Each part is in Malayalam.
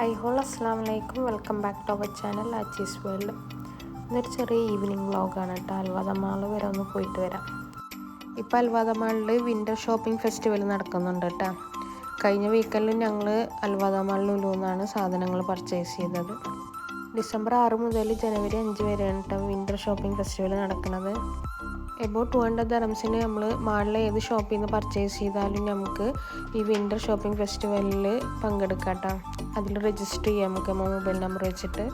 ഹായ് ഹോൾ അസ്സലാമലൈക്കും, welcome back to our channel Aachis world. ഇതൊരു ചെറിയ ഈവനിങ് വ്ളോഗാണ് കേട്ടോ. അൽവാദ മാൾ വരെ ഒന്ന് പോയിട്ട് വരാം. ഇപ്പോൾ അൽവാദ മാളിൽ വിൻ്റർ ഷോപ്പിംഗ് ഫെസ്റ്റിവൽ നടക്കുന്നുണ്ട് കേട്ടോ. കഴിഞ്ഞ വീക്കെൻഡിൽ ഞങ്ങൾ അൽവാദ മാളിൽ ലുലുന്നാണ് സാധനങ്ങൾ പർച്ചേസ് ചെയ്തത്. ഡിസംബർ 6 മുതൽ ജനുവരി 5 വരെയാണ് കേട്ടോ വിൻ്റർ ഷോപ്പിംഗ് ഫെസ്റ്റിവൽ നടക്കുന്നത്. എബൌട്ട് 200 dirhamsന് നമ്മൾ മാളിൽ ഏത് ഷോപ്പിൽ നിന്ന് പർച്ചേസ് ചെയ്താലും നമുക്ക് ഈ വിൻ്റർ ഷോപ്പിംഗ് ഫെസ്റ്റിവലിൽ പങ്കെടുക്കാം കേട്ടോ. അതിൽ രജിസ്റ്റർ ചെയ്യാം നമുക്ക് മൊബൈൽ നമ്പർ വെച്ചിട്ട്.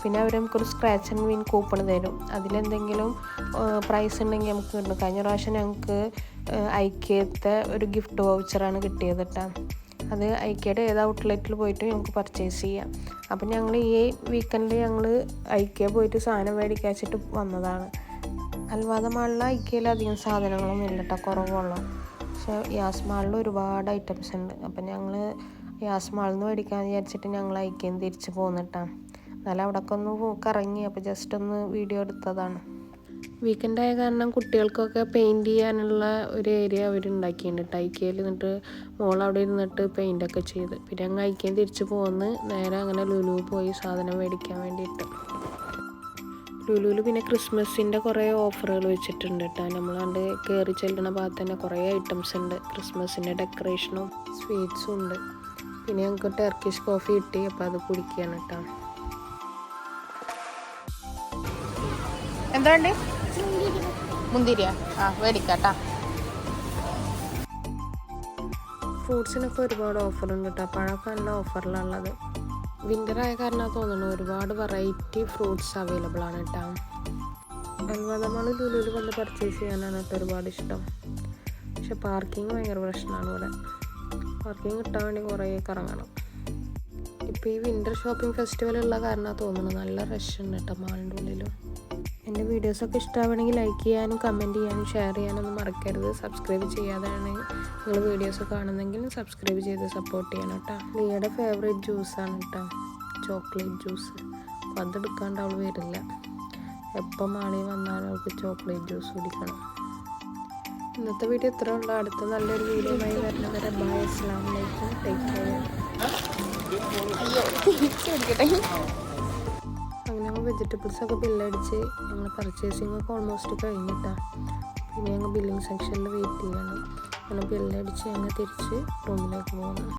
പിന്നെ അവർ നമുക്കൊരു സ്ക്രാച്ച് ആൻഡ് വിൻ കൂപ്പൺ തരും. അതിലെന്തെങ്കിലും പ്രൈസ് ഉണ്ടെങ്കിൽ നമുക്ക് കിട്ടും. കഴിഞ്ഞ പ്രാവശ്യം ഞങ്ങൾക്ക് ഐക്യത്തെ ഒരു ഗിഫ്റ്റ് വൗച്ചറാണ് കിട്ടിയത് കേട്ടോ. അത് ഐക്യയുടെ ഏത് ഔട്ട്ലെറ്റിൽ പോയിട്ട് നമുക്ക് പർച്ചേസ് ചെയ്യാം. അപ്പം ഞങ്ങൾ ഈ വീക്കെൻഡിൽ ഞങ്ങൾ ഐക്യ പോയിട്ട് സാധനം മേടിക്കാച്ചിട്ട് വന്നതാണ്. അൽവാദ മാളിൽ ഐക്യയിൽ അധികം സാധനങ്ങളൊന്നും ഇല്ല കേട്ടോ, കുറവുള്ളൂ. പക്ഷേ യാസ് മാളിൽ ഒരുപാട് ഐറ്റംസ് ഉണ്ട്. അപ്പം ഞങ്ങൾ യാസ് മാളിൽ നിന്ന് മേടിക്കാമെന്ന് വിചാരിച്ചിട്ട് ഞങ്ങൾ ഐക്യം തിരിച്ച് പോന്നിട്ടാണ്. എന്നാലും അവിടെയൊക്കെ ഒന്ന് കറങ്ങി, അപ്പോൾ ജസ്റ്റ് ഒന്ന് വീഡിയോ എടുത്തതാണ്. വീക്കെൻഡ് ആയ കാരണം കുട്ടികൾക്കൊക്കെ പെയിൻറ്റ് ചെയ്യാനുള്ള ഒരു ഏരിയ അവരുണ്ടാക്കിയിട്ടുണ്ട് കേട്ടോ. ഐക്യയിൽ നിന്നിട്ട് അവിടെ ഇരുന്നിട്ട് പെയിൻ്റൊക്കെ ചെയ്ത്. പിന്നെ ഞങ്ങൾ ഐക്യം തിരിച്ച് പോന്ന് നേരെ അങ്ങനെ ലുലു പോയി സാധനം മേടിക്കാൻ വേണ്ടിയിട്ട്. ലുലുവിൽ പിന്നെ ക്രിസ്മസിൻ്റെ കുറേ ഓഫറുകൾ വെച്ചിട്ടുണ്ട് കേട്ടോ. നമ്മളാണ്ട് കയറി ചെല്ലുന്ന ഭാഗത്ത് തന്നെ കുറേ ഐറ്റംസ് ഉണ്ട്. ക്രിസ്മസിൻ്റെ ഡെക്കറേഷനും സ്വീറ്റ്സും ഉണ്ട്. പിന്നെ ഞങ്ങൾക്ക് ടർക്കിഷ് കോഫി കിട്ടി, അപ്പോൾ അത് കുടിക്കുകയാണ് കേട്ടോ. എന്താണ്ട് മുന്തിരിയാ? മേടിക്കാട്ടാ. ഫ്രൂട്ട്സിനൊക്കെ ഒരുപാട് ഓഫറുണ്ട് കേട്ടോ. പഴമൊക്കെ നല്ല ഓഫറിലുള്ളത്. വിൻ്റർ ആയ കാരണം തോന്നുന്നു ഒരുപാട് വെറൈറ്റി ഫ്രൂട്ട്സ് അവൈലബിൾ ആണ് കേട്ടോ. അൽവാദ മാൾ ലുലുവിൽ വന്ന് പർച്ചേസ് ചെയ്യാനാണ് കേട്ടോ ഒരുപാട് ഇഷ്ടം. പക്ഷെ പാർക്കിംഗ് ഭയങ്കര പ്രശ്നമാണ് ഇവിടെ. പാർക്കിംഗ് കിട്ടാൻ വേണ്ടി കുറേ കറങ്ങണം. ഇപ്പോൾ ഈ വിൻ്റർ ഷോപ്പിംഗ് ഫെസ്റ്റിവൽ ഉള്ള കാരണം തോന്നുന്നു നല്ല റഷ് ഉണ്ട് കേട്ടോ മാളിൻ്റെ ഉള്ളിലും. എൻ്റെ വീഡിയോസൊക്കെ ഇഷ്ടമാണെങ്കിൽ ലൈക്ക് ചെയ്യാനും കമൻറ്റ് ചെയ്യാനും ഷെയർ ചെയ്യാനൊന്നും മറക്കരുത്. സബ്സ്ക്രൈബ് ചെയ്യാതെയാണ് നിങ്ങൾ വീഡിയോസ് കാണുന്നെങ്കിൽ സബ്സ്ക്രൈബ് ചെയ്ത് സപ്പോർട്ട് ചെയ്യണം കേട്ടോ. ലിയയുടെ ഫേവറേറ്റ് ജ്യൂസാണ് കേട്ടോ, ചോക്ലേറ്റ് ജ്യൂസ്. അപ്പോൾ അതെടുക്കാണ്ട് അവൾ വരില്ല. എപ്പം മാളിൽ വന്നാലും അവൾക്ക് ചോക്ലേറ്റ് ജ്യൂസ് കുടിക്കണം. ഇന്നത്തെ വീഡിയോ ഇത്ര ഉള്ളൂ. അടുത്ത നല്ലൊരു വീഡിയോയുമായി വരുന്നവരെ ബൈ, അസ്സലാമു അലൈക്കും, ടേക്ക് കെയർ. അങ്ങനെ ഞങ്ങൾ വെജിറ്റബിൾസൊക്കെ ബില്ലടിച്ച് ഞങ്ങൾ പർച്ചേസിങ് ഒക്കെ ഓൾമോസ്റ്റ് കഴിഞ്ഞിട്ടാണ്. പിന്നെ ഞങ്ങൾ ബില്ലിംഗ് സെക്ഷനിൽ വെയിറ്റ് ചെയ്യണം. അങ്ങനെ ബില്ലടിച്ച് ഞങ്ങൾ തിരിച്ച് റൂമിലേക്ക് പോകണം.